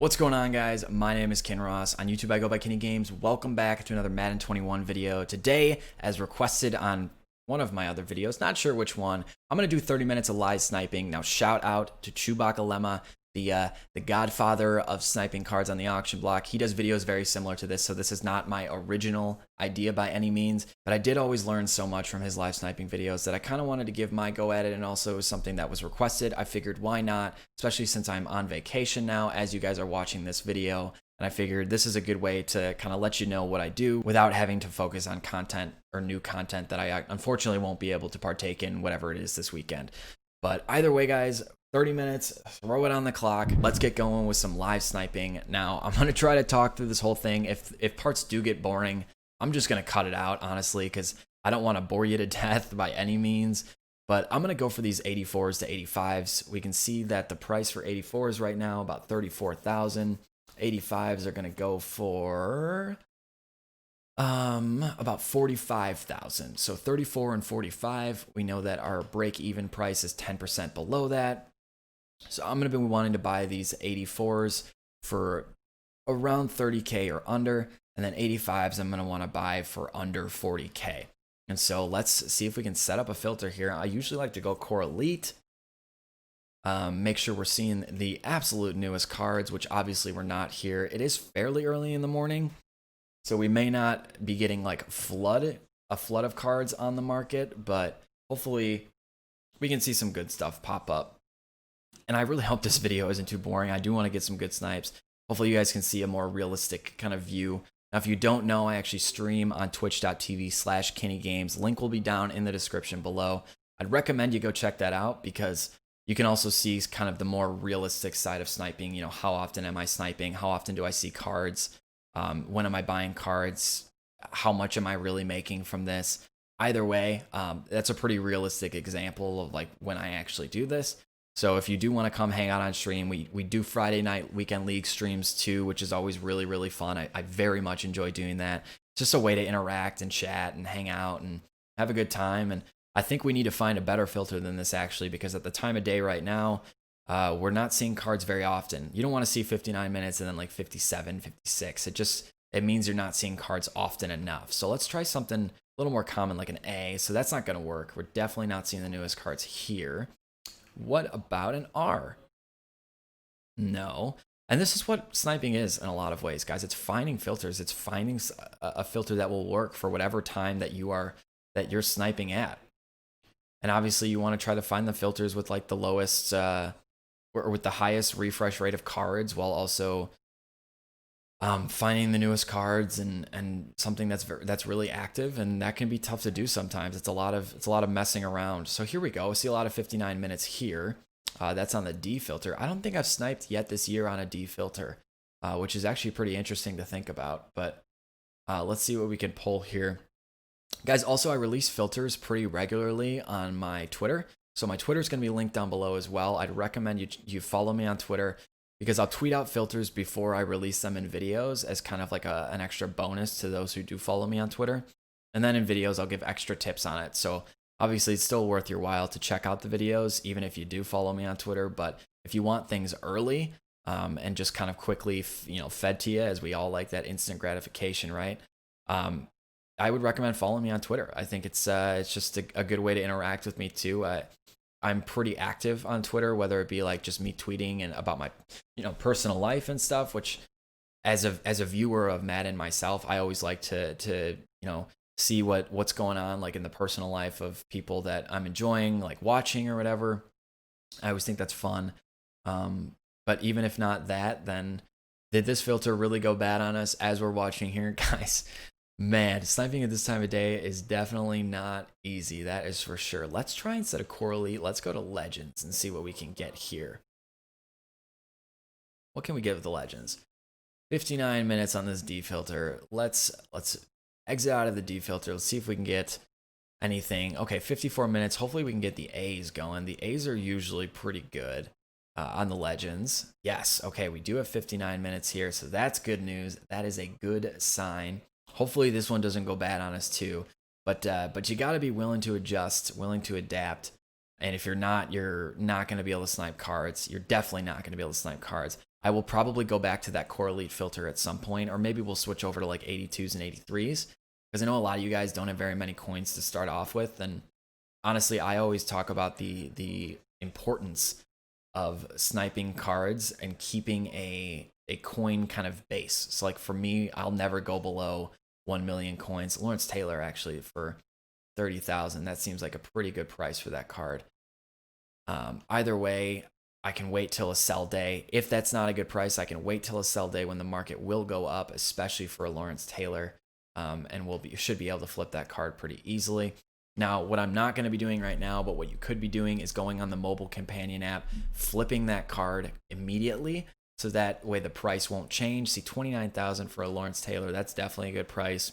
What's going on, guys? My name is Ken Ross. On YouTube, I go by Kenny Games. Welcome back to another Madden 21 video. Today, as requested on one of my other videos, not sure which one, I'm going to do 30 minutes of live sniping. Now, shout out to Chewbacca Lemma, the godfather of sniping cards on the auction block. He does videos very similar to this, so this is not my original idea by any means, but I did always learn so much from his live sniping videos that I kind of wanted to give my go at it, and also it was something that was requested. I figured why not, especially since I'm on vacation now as you guys are watching this video, and I figured this is a good way to kind of let you know what I do without having to focus on content or new content that I unfortunately won't be able to partake in whatever it is this weekend. But either way, guys, 30 minutes, throw it on the clock. Let's get going with some live sniping. Now, I'm going to try to talk through this whole thing. If parts do get boring, I'm just going to cut it out, honestly, because I don't want to bore you to death by any means. But I'm going to go for these 84s to 85s. We can see that the price for 84s right now, about 34,000. 85s are going to go for about 45,000. So 34 and 45. We know that our break-even price is 10% below that. So I'm going to be wanting to buy these 84s for around 30K or under, and then 85s I'm going to want to buy for under 40K. And so let's see if we can set up a filter here. I usually like to go Core Elite. Make sure we're seeing the absolute newest cards, which obviously we're not here. It is fairly early in the morning, so we may not be getting like a flood of cards on the market, but hopefully we can see some good stuff pop up. And I really hope this video isn't too boring. I do want to get some good snipes. Hopefully you guys can see a more realistic kind of view. Now, if you don't know, I actually stream on twitch.tv/KennyGames. Link will be down in the description below. I'd recommend you go check that out because you can also see kind of the more realistic side of sniping. You know, how often am I sniping? How often do I see cards? When am I buying cards? How much am I really making from this? Either way, that's a pretty realistic example of like when I actually do this. So if you do want to come hang out on stream, we do Friday night weekend league streams too, which is always really, really fun. I very much enjoy doing that. It's just a way to interact and chat and hang out and have a good time. And I think we need to find a better filter than this actually, because at the time of day right now, we're not seeing cards very often. You don't want to see 59 minutes and then like 57, 56. It means you're not seeing cards often enough. So let's try something a little more common like an A. So that's not going to work. We're definitely not seeing the newest cards here. What about an R? No. And this is what sniping is in a lot of ways, guys. It's finding filters. It's finding a filter that will work for whatever time that you're sniping at. And obviously you want to try to find the filters with like the lowest or with the highest refresh rate of cards, while also finding the newest cards and something that's really active, and that can be tough to do sometimes. It's a lot of messing around. So here we go. We see a lot of 59 minutes here. That's on the D filter. I don't think I've sniped yet this year on a D filter, which is actually pretty interesting to think about. But let's see what we can pull here. Guys, also I release filters pretty regularly on my Twitter. So my Twitter is going to be linked down below as well. I'd recommend you follow me on Twitter, because I'll tweet out filters before I release them in videos as kind of like an extra bonus to those who do follow me on Twitter. And then in videos, I'll give extra tips on it. So obviously it's still worth your while to check out the videos, even if you do follow me on Twitter. But if you want things early and just kind of quickly, fed to you, as we all like that instant gratification, right? I would recommend following me on Twitter. I think it's just a good way to interact with me too. I'm pretty active on Twitter, whether it be like just me tweeting and about my, personal life and stuff, which as a viewer of Madden myself, I always like to see what's going on like in the personal life of people that I'm enjoying, like watching or whatever. I always think that's fun. But even if not that, then did this filter really go bad on us as we're watching here, guys? Man, sniping at this time of day is definitely not easy. That is for sure. Let's try, instead of Core Elite, let's go to Legends and see what we can get here. What can we get with the Legends? 59 minutes on this D filter. Let's exit out of the D filter. Let's see if we can get anything. Okay, 54 minutes. Hopefully we can get the A's going. The A's are usually pretty good on the Legends. Yes, okay, we do have 59 minutes here, so that's good news. That is a good sign. Hopefully this one doesn't go bad on us too, but you got to be willing to adjust, willing to adapt. And if you're not going to be able to snipe cards. You're definitely not going to be able to snipe cards. I will probably go back to that core elite filter at some point, or maybe we'll switch over to like 82s and 83s, because I know a lot of you guys don't have very many coins to start off with. And honestly, I always talk about the importance of sniping cards and keeping a coin kind of base. So like for me, I'll never go below 1 million coins. Lawrence Taylor actually for 30,000. That seems like a pretty good price for that card. Either way, I can wait till a sell day. If that's not a good price, I can wait till a sell day when the market will go up, especially for a Lawrence Taylor, and should be able to flip that card pretty easily. Now, what I'm not going to be doing right now, but what you could be doing is going on the mobile companion app, flipping that card immediately, so that way the price won't change. See, 29,000 for a Lawrence Taylor, that's definitely a good price.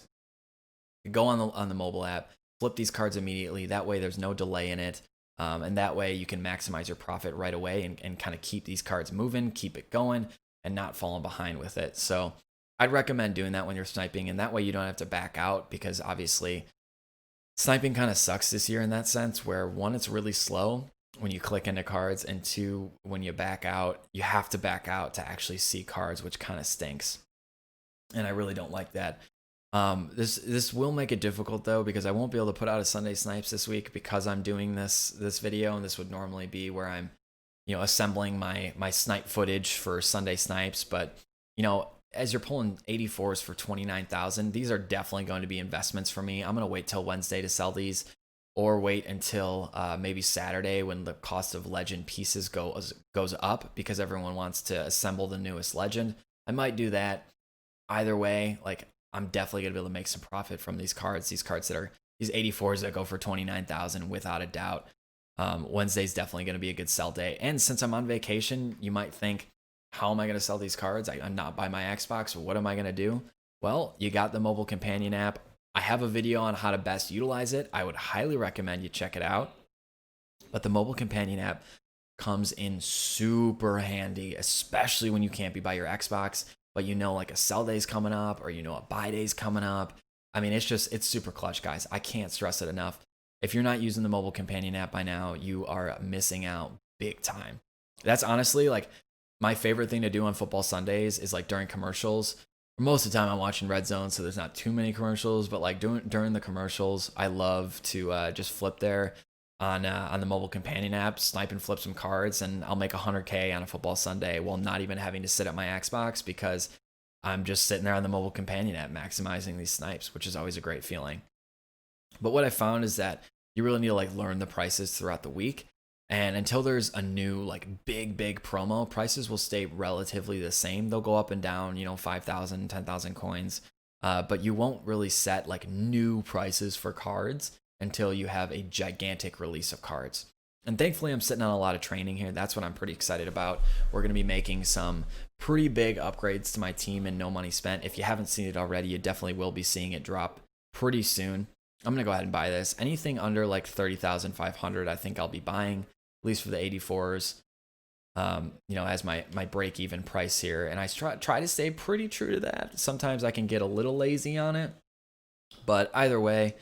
Go on the mobile app, flip these cards immediately. That way there's no delay in it. And that way you can maximize your profit right away and kind of keep these cards moving, keep it going, and not falling behind with it. So I'd recommend doing that when you're sniping, and that way you don't have to back out, because obviously sniping kind of sucks this year in that sense, where one, it's really slow when you click into cards, and two, when you back out, you have to back out to actually see cards, which kind of stinks. And I really don't like that. This will make it difficult though, because I won't be able to put out a Sunday Snipes this week because I'm doing this video, and this would normally be where I'm, assembling my snipe footage for Sunday Snipes. But, as you're pulling 84s for 29,000, these are definitely going to be investments for me. I'm going to wait till Wednesday to sell these, or wait until maybe Saturday when the cost of legend pieces goes up, because everyone wants to assemble the newest legend. I might do that. Either way, like, I'm definitely going to be able to make some profit from these cards that are these 84s that go for 29,000 without a doubt. Wednesday's definitely going to be a good sell day. And since I'm on vacation, you might think, how am I going to sell these cards? I'm not by my Xbox. What am I going to do? Well, you got the mobile companion app. I have a video on how to best utilize it. I would highly recommend you check it out. But the mobile companion app comes in super handy, especially when you can't be by your Xbox, but like a sell day's coming up, or a buy day's coming up. I mean, it's super clutch, guys. I can't stress it enough. If you're not using the mobile companion app by now, you are missing out big time. That's honestly like my favorite thing to do on football Sundays is like during commercials. Most of the time I'm watching Red Zone, so there's not too many commercials, but like during the commercials, I love to just flip there on the mobile companion app, snipe and flip some cards, and I'll make 100K on a football Sunday while not even having to sit at my Xbox, because I'm just sitting there on the mobile companion app maximizing these snipes, which is always a great feeling. But what I found is that you really need to like learn the prices throughout the week, and until there's a new like big promo, prices will stay relatively the same. They'll go up and down, 5,000, 10,000 coins, but you won't really set like new prices for cards until you have a gigantic release of cards. And thankfully, I'm sitting on a lot of training here. That's what I'm pretty excited about. We're going to be making some pretty big upgrades to my team in No Money Spent. If you haven't seen it already, you definitely will be seeing it drop pretty soon. I'm going to go ahead and buy this. Anything under like 30,500, I think I'll be buying, at least for the 84s, as my break-even price here. And I try to stay pretty true to that. Sometimes I can get a little lazy on it, but either way,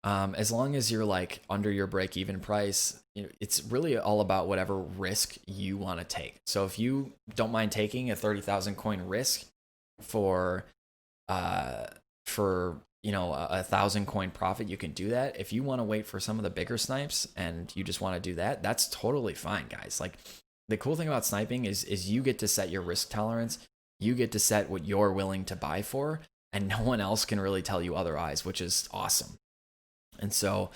as long as you're like under your break-even price, it's really all about whatever risk you want to take. So if you don't mind taking a 30,000 coin risk for 1,000 coin profit, you can do that. If you want to wait for some of the bigger snipes and you just want to do that, that's totally fine, guys. Like, the cool thing about sniping is you get to set your risk tolerance. You get to set what you're willing to buy for, and no one else can really tell you otherwise, which is awesome. And so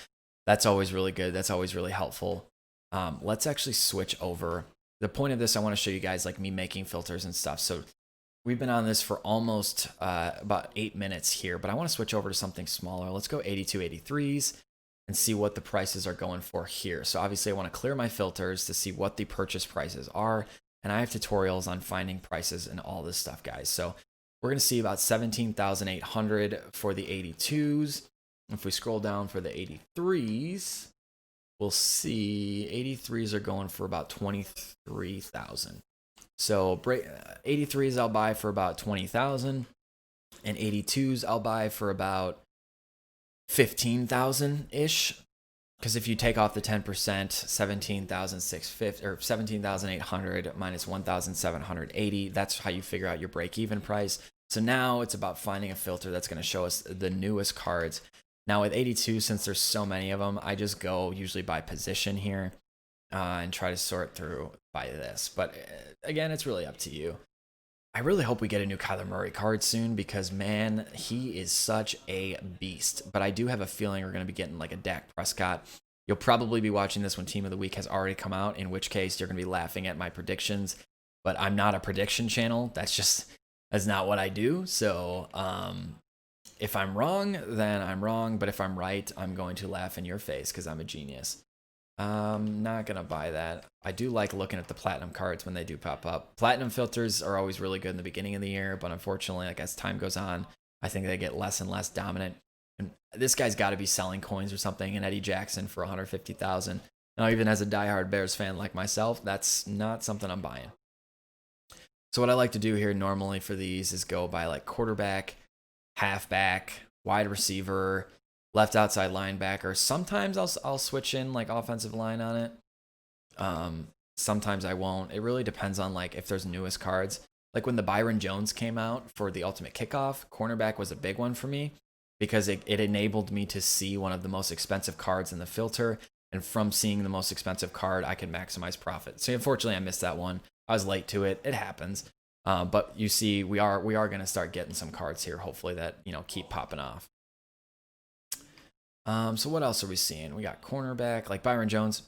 that's always really good. That's always really helpful. Let's actually switch over. The point of this, I want to show you guys like me making filters and stuff. So we've been on this for almost about 8 minutes here, but I want to switch over to something smaller. Let's go 82, 83s and see what the prices are going for here. So obviously I want to clear my filters to see what the purchase prices are. And I have tutorials on finding prices and all this stuff, guys. So we're going to see about 17,800 for the 82s. If we scroll down for the 83s, we'll see 83s are going for about 23,000. So 83s I'll buy for about 20,000, and 82s I'll buy for about 15,000 ish. because if you take off the 10%, 17,650 or 17,800 minus 1,780, that's how you figure out your break-even price. So now it's about finding a filter that's going to show us the newest cards. Now with 82, since there's so many of them, I just go usually by position here and try to sort through by this. But again, it's really up to you. I really hope we get a new Kyler Murray card soon because, man, he is such a beast. But I do have a feeling we're going to be getting like a Dak Prescott. You'll probably be watching this when Team of the Week has already come out, in which case you're going to be laughing at my predictions. But I'm not a prediction channel. That's not what I do. So if I'm wrong, then I'm wrong. But if I'm right, I'm going to laugh in your face because I'm a genius. I'm not going to buy that. I do like looking at the platinum cards when they do pop up. Platinum filters are always really good in the beginning of the year, but unfortunately, like as time goes on, I think they get less and less dominant. And this guy's got to be selling coins or something, and Eddie Jackson for 150,000. Now, even as a diehard Bears fan like myself, that's not something I'm buying. So what I like to do here normally for these is go by like quarterback, halfback, wide receiver, left outside linebacker. Sometimes I'll switch in like offensive line on it. Sometimes I won't. It really depends on like if there's newest cards. Like when the Byron Jones came out for the Ultimate Kickoff, cornerback was a big one for me because it enabled me to see one of the most expensive cards in the filter. And from seeing the most expensive card, I could maximize profit. So unfortunately, I missed that one. I was late to it. It happens. But you see, we are going to start getting some cards here, hopefully that, keep popping off. So what else are we seeing? We got cornerback, like Byron Jones.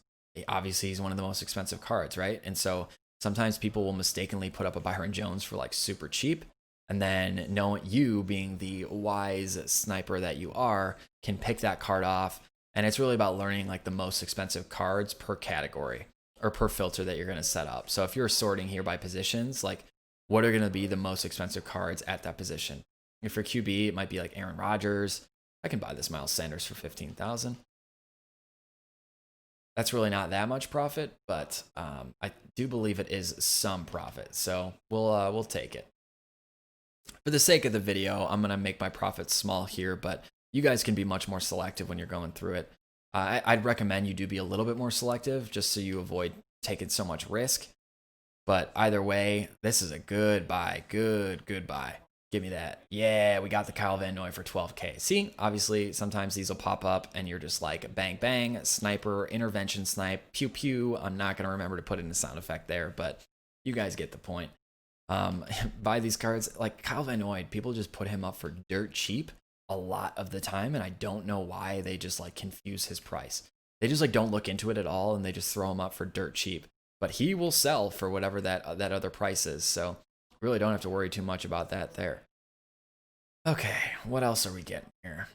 Obviously, he's one of the most expensive cards, right? And so sometimes people will mistakenly put up a Byron Jones for like super cheap. And then you being the wise sniper that you are, can pick that card off. And it's really about learning like the most expensive cards per category or per filter that you're going to set up. So if you're sorting here by positions, like what are going to be the most expensive cards at that position? If you're QB, it might be like Aaron Rodgers. I can buy this Miles Sanders for 15,000. That's really not that much profit, but I do believe it is some profit. So we'll take it. For the sake of the video, I'm gonna make my profits small here, but you guys can be much more selective when you're going through it. I'd recommend you do be a little bit more selective, just so you avoid taking so much risk. But either way, this is a good buy. Good buy. Give me that. Yeah, we got the Kyle Van Noy for 12K. See, obviously, sometimes these will pop up and you're just like, bang, bang, sniper, intervention snipe, pew, pew. I'm not going to remember to put in the sound effect there, but you guys get the point. Buy these cards. Like Kyle Van Noy, people just put him up for dirt cheap a lot of the time, and I don't know why they just like confuse his price. They just like don't look into it at all, and they just throw him up for dirt cheap. But he will sell for whatever that other price is, so really don't have to worry too much about that there. Okay, what else are we getting here?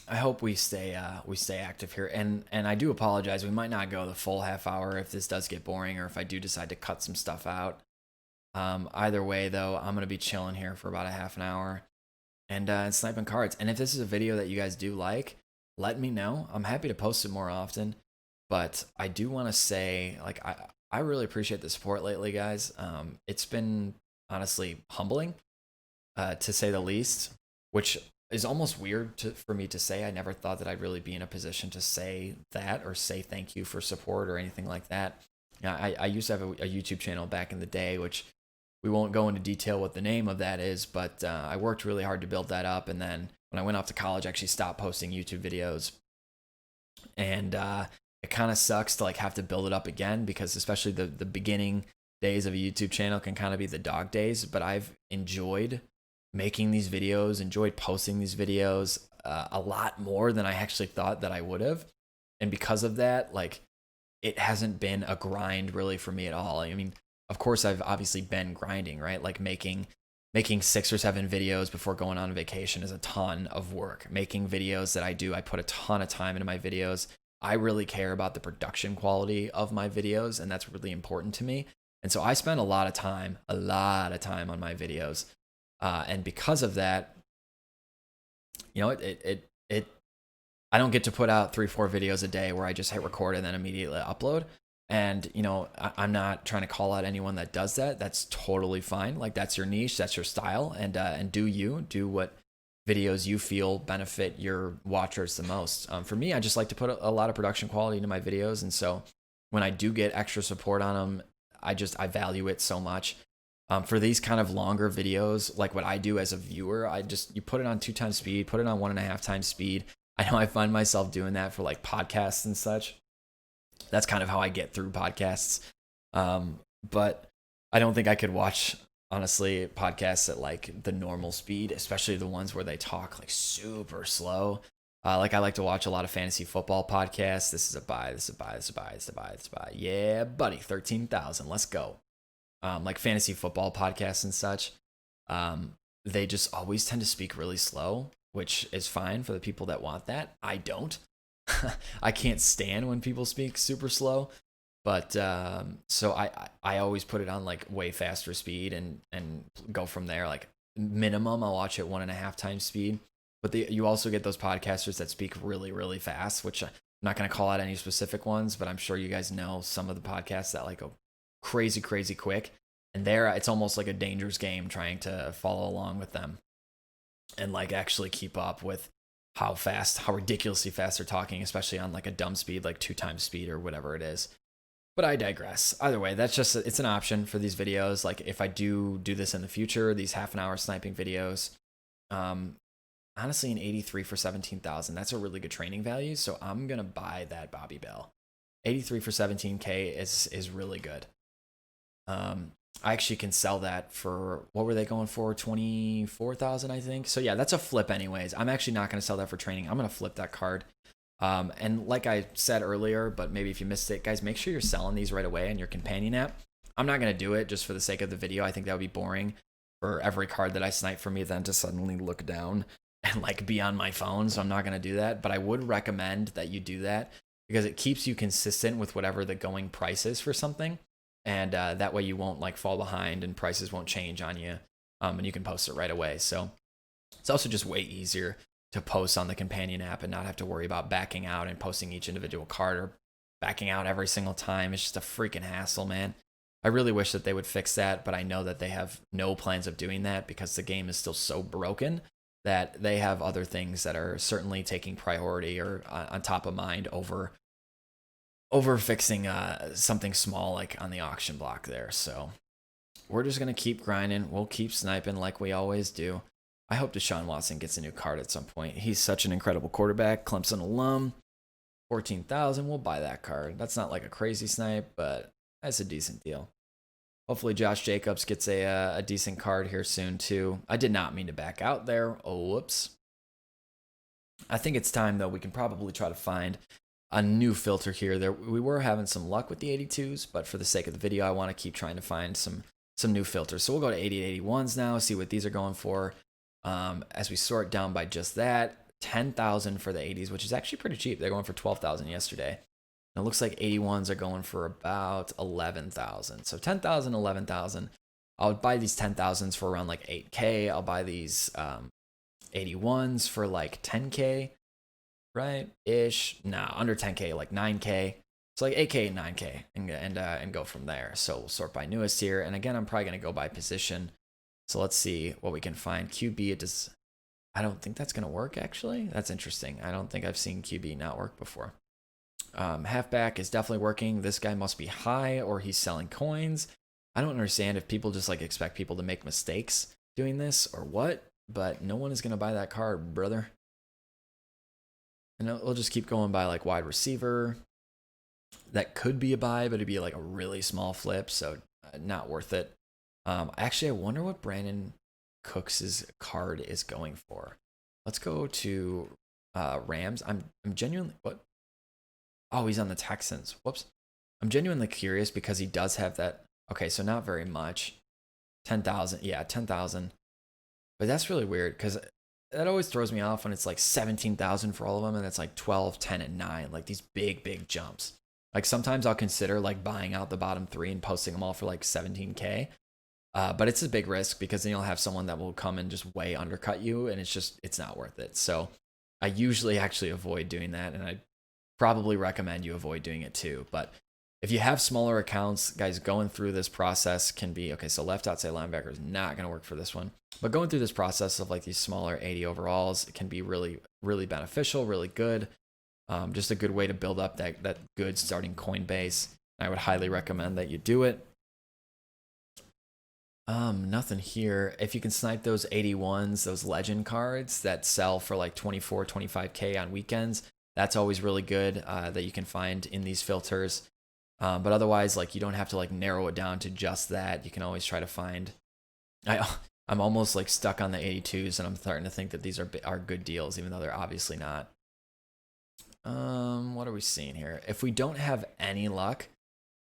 I hope we stay active here, and I do apologize. We might not go the full half hour if this does get boring, or if I do decide to cut some stuff out. Either way, though, I'm gonna be chilling here for about a half an hour and sniping cards. And if this is a video that you guys do like, let me know. I'm happy to post it more often. But I do want to say, like, I really appreciate the support lately, guys. It's been honestly humbling, to say the least, which is almost weird for me to say. I never thought that I'd really be in a position to say that or say thank you for support or anything like that. I used to have a YouTube channel back in the day, which we won't go into detail what the name of that is, but I worked really hard to build that up. And then when I went off to college, I actually stopped posting YouTube videos. And it kind of sucks to like have to build it up again, because especially the beginning days of a YouTube channel can kind of be the dog days. But I've enjoyed making these videos, enjoyed posting these videos a lot more than I actually thought that I would have. And because of that, like, it hasn't been a grind really for me at all. I mean, of course, I've obviously been grinding, right? Like making 6 or 7 videos before going on vacation is a ton of work. Making videos that I do, I put a ton of time into my videos. I really care about the production quality of my videos, and that's really important to me. And so I spend a lot of time on my videos. And because of that, I don't get to put out 3-4 videos a day where I just hit record and then immediately upload. And, I'm not trying to call out anyone that does that. That's totally fine. Like, that's your niche, that's your style, and do what videos you feel benefit your watchers the most. For me, I just like to put a lot of production quality into my videos, and so when I do get extra support on them, I value it so much. For these kind of longer videos, like what I do as a viewer, you put it on 2x speed, put it on 1.5x speed. I know I find myself doing that for like podcasts and such. That's kind of how I get through podcasts. But I don't think I could watch, honestly, podcasts at like the normal speed, especially the ones where they talk like super slow. Like I like to watch a lot of fantasy football podcasts. This is a buy, this is a buy, this is a buy, this is a buy, this is a buy. Yeah, buddy, 13,000. Let's go. Like fantasy football podcasts and such. They just always tend to speak really slow, which is fine for the people that want that. I don't. I can't stand when people speak super slow. But so I always put it on like way faster speed and go from there. Like minimum, I'll watch it 1.5x speed. But you also get those podcasters that speak really, really fast, which I'm not going to call out any specific ones, but I'm sure you guys know some of the podcasts that like go crazy, crazy quick. And there, it's almost like a dangerous game trying to follow along with them and like actually keep up with how ridiculously fast they're talking, especially on like a dumb speed, like 2x speed or whatever it is. But I digress. Either way, it's an option for these videos. Like if I do this in the future, these half-an-hour sniping videos, honestly, an 83 for 17,000, that's a really good training value. So I'm going to buy that Bobby Bell. 83 for 17K is really good. I actually can sell that for, what were they going for? 24,000, I think. So yeah, that's a flip anyways. I'm actually not going to sell that for training. I'm going to flip that card. And like I said earlier, but maybe if you missed it, guys, make sure you're selling these right away in your companion app. I'm not going to do it just for the sake of the video. I think that would be boring for every card that I snipe for me then to suddenly look down and like be on my phone. So I'm not going to do that, but I would recommend that you do that because it keeps you consistent with whatever the going price is for something. And that way you won't like fall behind and prices won't change on you. And you can post it right away. So it's also just way easier to post on the companion app and not have to worry about backing out and posting each individual card or backing out every single time. It's just a freaking hassle, man. I really wish that they would fix that, but I know that they have no plans of doing that because the game is still so broken that they have other things that are certainly taking priority or on top of mind over fixing something small like on the auction block there. So we're just going to keep grinding. We'll keep sniping like we always do. I hope Deshaun Watson gets a new card at some point. He's such an incredible quarterback. Clemson alum. 14,000. We'll buy that card. That's not like a crazy snipe, but that's a decent deal. Hopefully Josh Jacobs gets a decent card here soon too. I did not mean to back out there. Oh, whoops. I think it's time though. We can probably try to find a new filter here. We were having some luck with the 82s, but for the sake of the video, I want to keep trying to find some new filters. So we'll go to 8081s now, see what these are going for. As we sort down by just that, 10,000 for the 80s, which is actually pretty cheap. They're going for 12,000 yesterday. And it looks like 81s are going for about 11,000. So 10,000, 11,000. I would buy these 10,000s for around like 8K. I'll buy these 81s for like 10K. Right ish. Nah, under 10K, like 9K. So like 8K, 9K, and go from there. So we'll sort by newest here. And again, I'm probably gonna go by position. So let's see what we can find. QB, I don't think that's gonna work actually. That's interesting. I don't think I've seen QB not work before. Halfback is definitely working. This guy must be high or he's selling coins. I don't understand if people just like expect people to make mistakes doing this or what, but no one is gonna buy that card, brother. And we'll just keep going by like wide receiver. That could be a buy, but it'd be like a really small flip, so not worth it. Actually, I wonder what Brandon Cooks' card is going for. Let's go to Rams. I'm genuinely what? Oh, he's on the Texans. Whoops. I'm genuinely curious because he does have that. Okay, so not very much. 10,000. Yeah, 10,000. But that's really weird because that always throws me off when it's like 17,000 for all of them and it's like 12, 10, and 9. Like these big jumps. Like sometimes I'll consider like buying out the bottom 3 and posting them all for like 17K. But it's a big risk because then you'll have someone that will come and just way undercut you and it's not worth it. So I usually actually avoid doing that, and I probably recommend you avoid doing it too. But If you have smaller accounts, guys, going through this process can be, okay, so left outside linebacker is not going to work for this one. But going through this process of like these smaller 80 overalls, it can be really, really beneficial, really good. Just a good way to build up that good starting coin base. I would highly recommend that you do it. Nothing here. If you can snipe those 81s, those legend cards that sell for like 24, 25K on weekends, that's always really good that you can find in these filters. But otherwise, like you don't have to like narrow it down to just that. You can always try to find. I'm almost like stuck on the 82s, and I'm starting to think that these are good deals, even though they're obviously not. What are we seeing here? If we don't have any luck,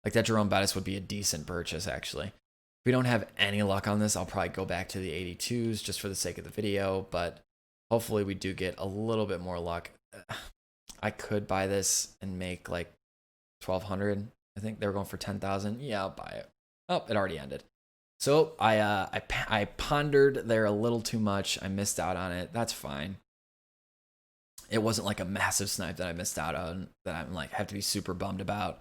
like that Jerome Bettis would be a decent purchase actually. If we don't have any luck on this, I'll probably go back to the 82s just for the sake of the video, but hopefully we do get a little bit more luck. I could buy this and make like 1,200. I think they were going for 10,000. Yeah, I'll buy it. Oh, it already ended. So I pondered there a little too much. I missed out on it. That's fine. It wasn't like a massive snipe that I missed out on that I'm like have to be super bummed about.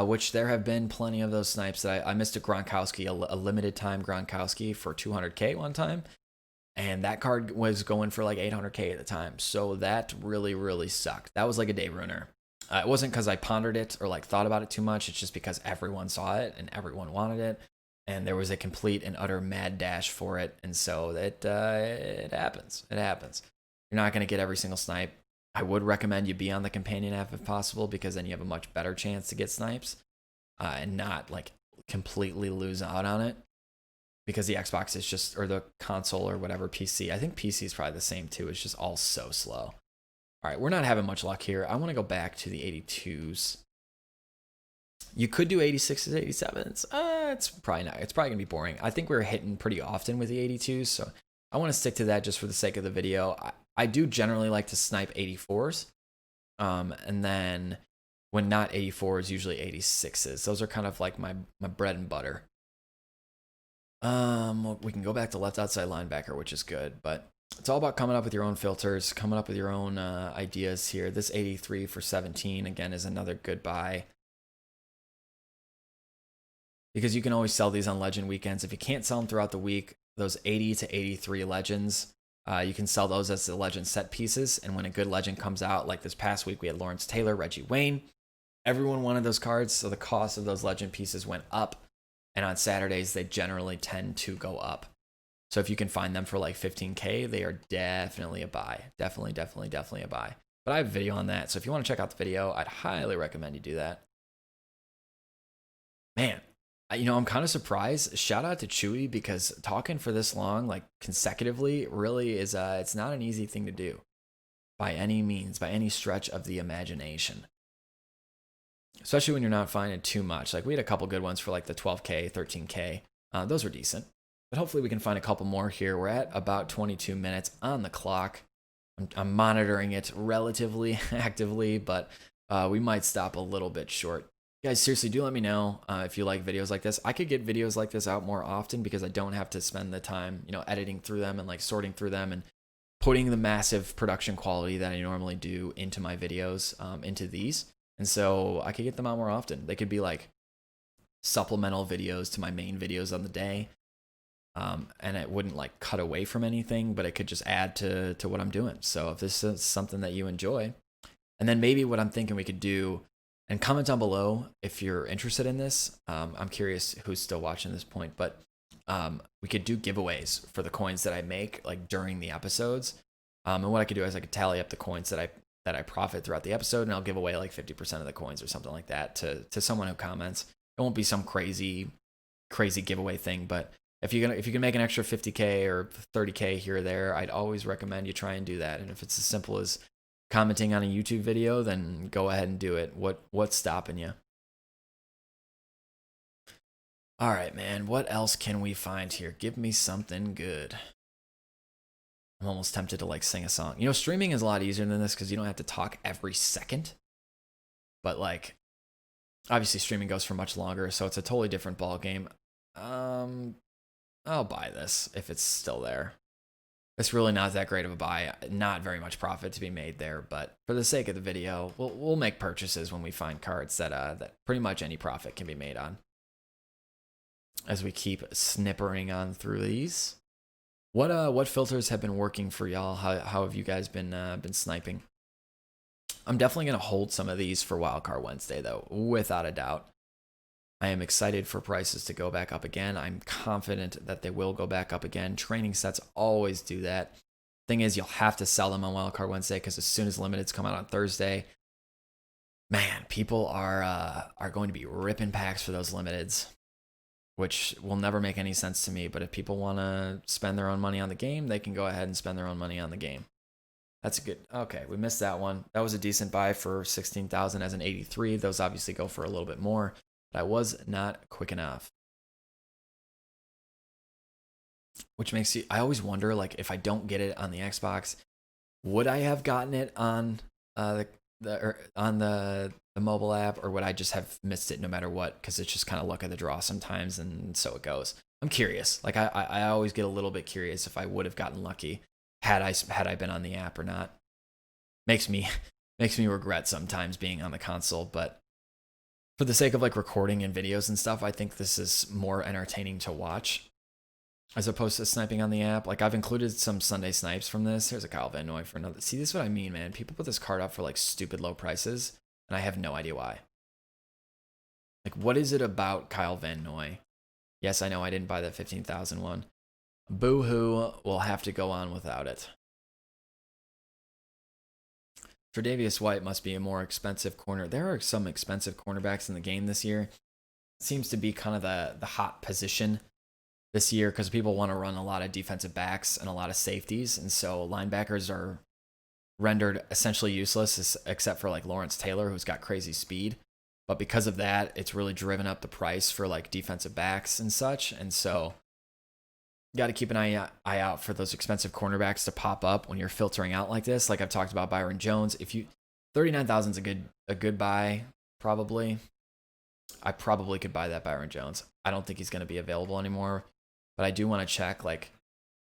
Which there have been plenty of those snipes that I missed a Gronkowski, a limited time Gronkowski for 200K one time. And that card was going for like 800K at the time. So that really, really sucked. That was like a day ruiner. It wasn't because I pondered it or like thought about it too much. It's just because everyone saw it and everyone wanted it. And there was a complete and utter mad dash for it. And so it happens. It happens. You're not going to get every single snipe. I would recommend you be on the companion app if possible, because then you have a much better chance to get snipes and not like completely lose out on it. Because the Xbox is just, or the console or whatever, PC. I think PC is probably the same too. It's just all so slow. All right, we're not having much luck here. I want to go back to the 82s. You could do 86s, 87s. It's probably not. It's probably going to be boring. I think we're hitting pretty often with the 82s, so I want to stick to that just for the sake of the video. I do generally like to snipe 84s. And then when not 84s, usually 86s. Those are kind of like my bread and butter. We can go back to left outside linebacker, which is good, but it's all about coming up with your own filters, coming up with your own ideas here. This 83 for 17, again, is another good buy. Because you can always sell these on legend weekends. If you can't sell them throughout the week, those 80 to 83 legends, you can sell those as the legend set pieces. And when a good legend comes out, like this past week, we had Lawrence Taylor, Reggie Wayne. Everyone wanted those cards, so the cost of those legend pieces went up. And on Saturdays, they generally tend to go up. So if you can find them for like 15K, they are definitely a buy. Definitely a buy. But I have a video on that. So if you want to check out the video, I'd highly recommend you do that. Man, I'm kind of surprised. Shout out to Chewy, because talking for this long, like consecutively, really is, it's not an easy thing to do by any means, by any stretch of the imagination. Especially when you're not finding too much. Like we had a couple good ones for like the 12K, 13K. Those were decent. But hopefully we can find a couple more here. We're at about 22 minutes on the clock. I'm monitoring it relatively actively, but we might stop a little bit short. Guys, seriously, do let me know if you like videos like this. I could get videos like this out more often because I don't have to spend the time, editing through them and like sorting through them and putting the massive production quality that I normally do into my videos, into these. And so I could get them out more often. They could be like supplemental videos to my main videos on the day. And it wouldn't like cut away from anything, but it could just add to what I'm doing. So if this is something that you enjoy, and then maybe what I'm thinking we could do, and comment down below if you're interested in this. I'm curious who's still watching this point, but we could do giveaways for the coins that I make like during the episodes. And what I could do is I could tally up the coins that I profit throughout the episode, and I'll give away like 50% of the coins or something like that to someone who comments. It won't be some crazy giveaway thing, but if you can make an extra 50K or 30K here or there, I'd always recommend you try and do that. And if it's as simple as commenting on a YouTube video, then go ahead and do it. What's stopping you? All right, man. What else can we find here? Give me something good. I'm almost tempted to like sing a song. Streaming is a lot easier than this because you don't have to talk every second. But like, obviously streaming goes for much longer, so it's a totally different ball game. I'll buy this if it's still there. It's really not that great of a buy. Not very much profit to be made there, but for the sake of the video, we'll make purchases when we find cards that pretty much any profit can be made on. As we keep snippering on through these, what filters have been working for y'all? How have you guys been sniping? I'm definitely gonna hold some of these for Wildcard Wednesday though, without a doubt. I am excited for prices to go back up again. I'm confident that they will go back up again. Training sets always do that. Thing is, you'll have to sell them on Wildcard Wednesday because as soon as limiteds come out on Thursday, man, people are going to be ripping packs for those limiteds, which will never make any sense to me. But if people want to spend their own money on the game, they can go ahead and spend their own money on the game. That's a good. Okay, we missed that one. That was a decent buy for 16,000 as an 83. Those obviously go for a little bit more. But I was not quick enough. Which makes you, I always wonder, like, if I don't get it on the Xbox, would I have gotten it on the mobile app, or would I just have missed it no matter what? Because it's just kind of luck of the draw sometimes, and so it goes. I'm curious. Like, I always get a little bit curious if I would have gotten lucky had I been on the app or not. Makes me regret sometimes being on the console, but for the sake of like recording and videos and stuff, I think this is more entertaining to watch as opposed to sniping on the app. Like, I've included some Sunday snipes from this. Here's a Kyle Van Noy for another. See, this is what I mean, man. People put this card up for like stupid low prices, and I have no idea why. Like, what is it about Kyle Van Noy? Yes, I know I didn't buy that 15,000 one. Boo-hoo, we'll have to go on without it. Tre'Davious White must be a more expensive corner. There are some expensive cornerbacks in the game this year. It seems to be kind of the hot position this year because people want to run a lot of defensive backs and a lot of safeties. And so linebackers are rendered essentially useless except for like Lawrence Taylor, who's got crazy speed. But because of that, it's really driven up the price for like defensive backs and such. And so got to keep an eye out for those expensive cornerbacks to pop up when you're filtering out like this. Like I've talked about Byron Jones. If you 39,000 is a good buy, probably. I probably could buy that Byron Jones. I don't think he's going to be available anymore, but I do want to check like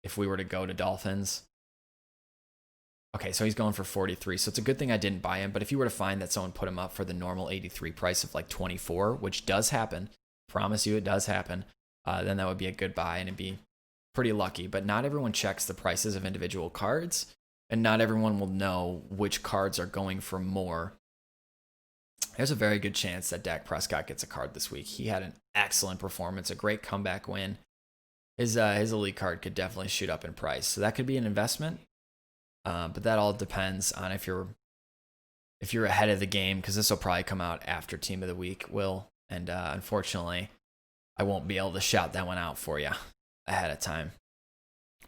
if we were to go to Dolphins. Okay, so he's going for 43. So it's a good thing I didn't buy him, but if you were to find that someone put him up for the normal 83 price of like 24, which does happen, promise you it does happen, then that would be a good buy and it'd be pretty lucky. But not everyone checks the prices of individual cards, and not everyone will know which cards are going for more. There's a very good chance that Dak Prescott gets a card this week. He had an excellent performance, a great comeback win. His elite card could definitely shoot up in price, so that could be an investment. But that all depends on if you're ahead of the game, because this will probably come out after Team of the Week will, and unfortunately, I won't be able to shout that one out for you ahead of time.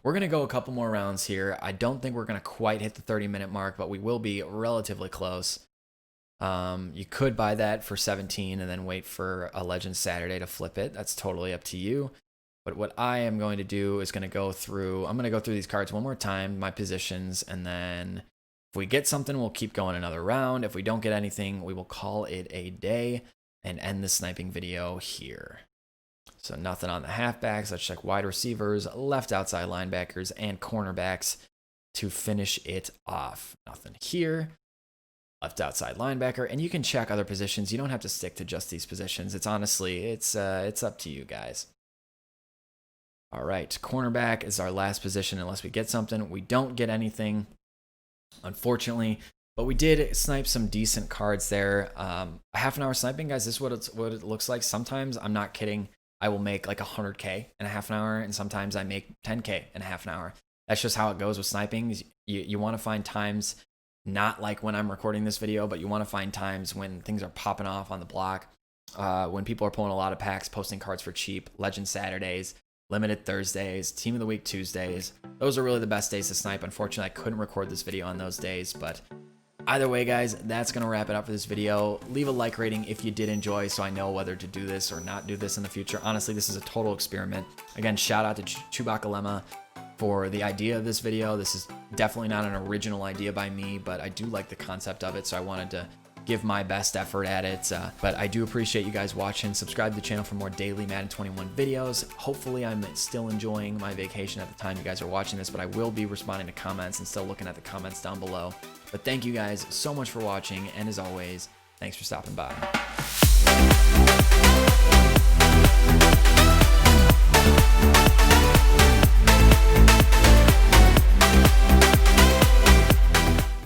We're going to go a couple more rounds here. I don't think we're going to quite hit the 30-minute mark, but we will be relatively close. You could buy that for 17 and then wait for a Legend Saturday to flip it. That's totally up to you. But what I am going to do is I'm going to go through these cards one more time, my positions, and then if we get something, we'll keep going another round. If we don't get anything, we will call it a day and end the sniping video here. So nothing on the halfbacks. Let's check wide receivers, left outside linebackers, and cornerbacks to finish it off. Nothing here. Left outside linebacker, and you can check other positions. You don't have to stick to just these positions. It's honestly, it's up to you guys. All right, cornerback is our last position unless we get something. We don't get anything, unfortunately, but we did snipe some decent cards there. A half an hour sniping, guys, this is what it looks like. Sometimes, I'm not kidding, I will make like 100K in a half an hour, and sometimes I make 10K in a half an hour. That's just how it goes with sniping. You want to find times, not like when I'm recording this video, but you want to find times when things are popping off on the block, when people are pulling a lot of packs, posting cards for cheap, Legend Saturdays, Limited Thursdays, Team of the Week Tuesdays. Those are really the best days to snipe. Unfortunately, I couldn't record this video on those days, but either way, guys, that's going to wrap it up for this video. Leave a like rating if you did enjoy so I know whether to do this or not do this in the future. Honestly, this is a total experiment. Again, shout out to Chewbacca Lemma for the idea of this video. This is definitely not an original idea by me, but I do like the concept of it, so I wanted to give my best effort at it. But I do appreciate you guys watching. Subscribe to the channel for more daily Madden 21 videos. Hopefully I'm still enjoying my vacation at the time you guys are watching this, but I will be responding to comments and still looking at the comments down below. But thank you guys so much for watching, and as always, thanks for stopping by.